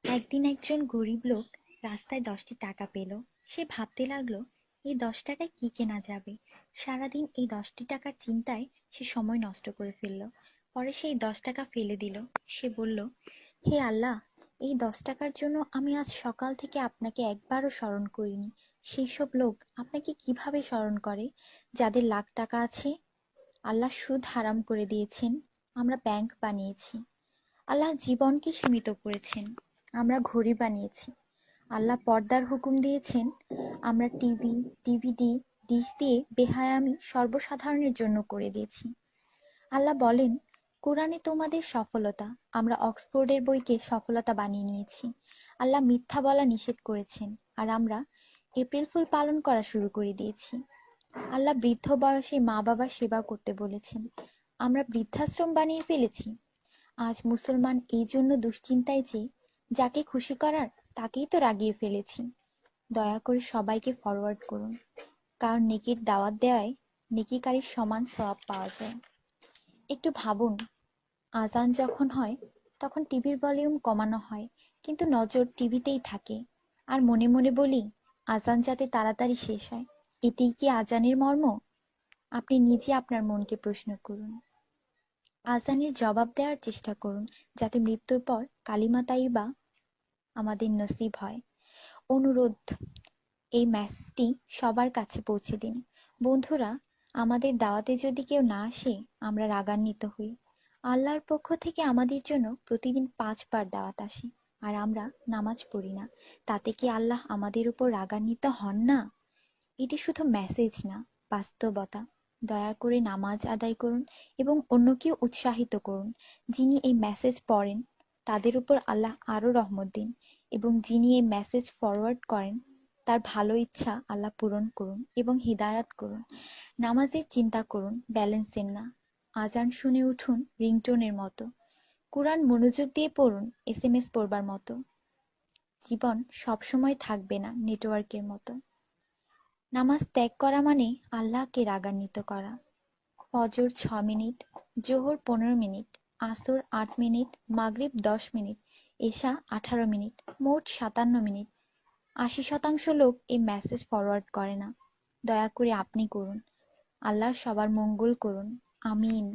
একদিন একজন গরিব লোক রাস্তায় 10টি টাকা পেল। সে ভাবতে লাগলো, এই 10 টাকায় কি কেনা যাবে। সারাদিন এই 10টি টাকার চিন্তায় সে সময় নষ্ট করে ফেলল। পরে সেই 10 টাকা ফেলে দিল। সে বলল, হে আল্লাহ, এই 10 টাকার জন্য আমি আজ সকাল থেকে আপনাকে একবারও স্মরণ করিনি। সেই সব লোক আপনাকে কিভাবে স্মরণ করে যাদের লাখ টাকা আছে? আল্লাহ সুদ হারাম করে দিয়েছেন, আমরা ব্যাংক বানিয়েছি। আল্লাহ জীবনকে সীমিত করেছেন, আমরা ঘড়ি বানিয়েছি। আল্লাহ পর্দার হুকুম দিয়েছেন, আমরা টিভি, ডিভিডি, ডিশ দিয়ে বেহায়ামি সর্বসাধারণের জন্য করে দিয়েছি। আল্লাহ বলেন, কোরআনে তোমাদের সফলতা, আমরা অক্সফোর্ডের বইকে সফলতা বানিয়ে নিয়েছি। আল্লাহ মিথ্যা বলা নিষেধ করেছেন, আর আমরা এপ্রিল ফুল পালন করা শুরু করে দিয়েছি। আল্লাহ বৃদ্ধ বয়সে মা বাবার সেবা করতে বলেছেন, আমরা বৃদ্ধাশ্রম বানিয়ে ফেলেছি। আজ মুসলমান এই জন্য দুশ্চিন্তায় যে যাকে খুশি করার তাকেই তো রাগিয়ে ফেলেছি। দয়া করে সবাইকে ফরওয়ার্ড করুন, কারণ নেকির দাওয়াত দেওয়ায় নেকিকারীর সমান সওয়াব পাওয়া যায়। একটু ভাবুন, আজান যখন হয় তখন টিভির ভলিউম কমানো হয়, কিন্তু নজর টিভিতেই থাকে। আর মনে মনে বলি, আজান যাতে তাড়াতাড়ি শেষ হয়। এতেই কি আজানের মর্ম? আপনি নিজে আপনার মনকে প্রশ্ন করুন। আজানের জবাব দেওয়ার চেষ্টা করুন, যাতে মৃত্যুর পর কালিমা তাইয়্যিবা আমাদের নসিব হয়। অনুরোধ, এই মেসেজটি সবার কাছে পৌঁছে দিন। বন্ধুরা, আমাদের দাওয়াতে যদি কেউ না আসে, আমরা রাগান্বিত হই। আল্লাহর পক্ষ থেকে আমাদের জন্য প্রতিদিন 5 বার দাওয়াত আসে, আর আমরা নামাজ পড়ি না। তাতে কি আল্লাহ আমাদের উপর রাগান্বিত হন না? এটি শুধু মেসেজ না, বাস্তবতা। দয়া করে নামাজ আদায় করুন এবং অন্যকেও উৎসাহিত করুন। যিনি এই মেসেজ পড়েন তাদের উপর আল্লাহ আরো রহমত দিন, এবং যিনি এই মেসেজ ফরওয়ার্ড করেন তার ভালো ইচ্ছা আল্লাহ পূরণ করুন এবং হিদায়াত করুন। নামাজের চিন্তা করুন, ব্যালেন্সের না। আজান শুনে উঠুন রিংটোনের মতো। কোরআন মনোযোগ দিয়ে পড়ুন, এসএমএস পড়বার মতো। জীবন সবসময় থাকবে না নেটওয়ার্কের মতো। নামাজ ত্যাগ করা মানে আল্লাহকে রাগান্বিত করা। ফজর 6 মিনিট, জোহর 15 মিনিট, আসর 8 মিনিট, মাগরিব 10 মিনিট, এশা 18 মিনিট, মোট 57 মিনিট। 80% লোক এই মেসেজ ফরওয়ার্ড করে না। দয়া করে আপনি করুন। আল্লাহ সবার মঙ্গল করুন। আমিন।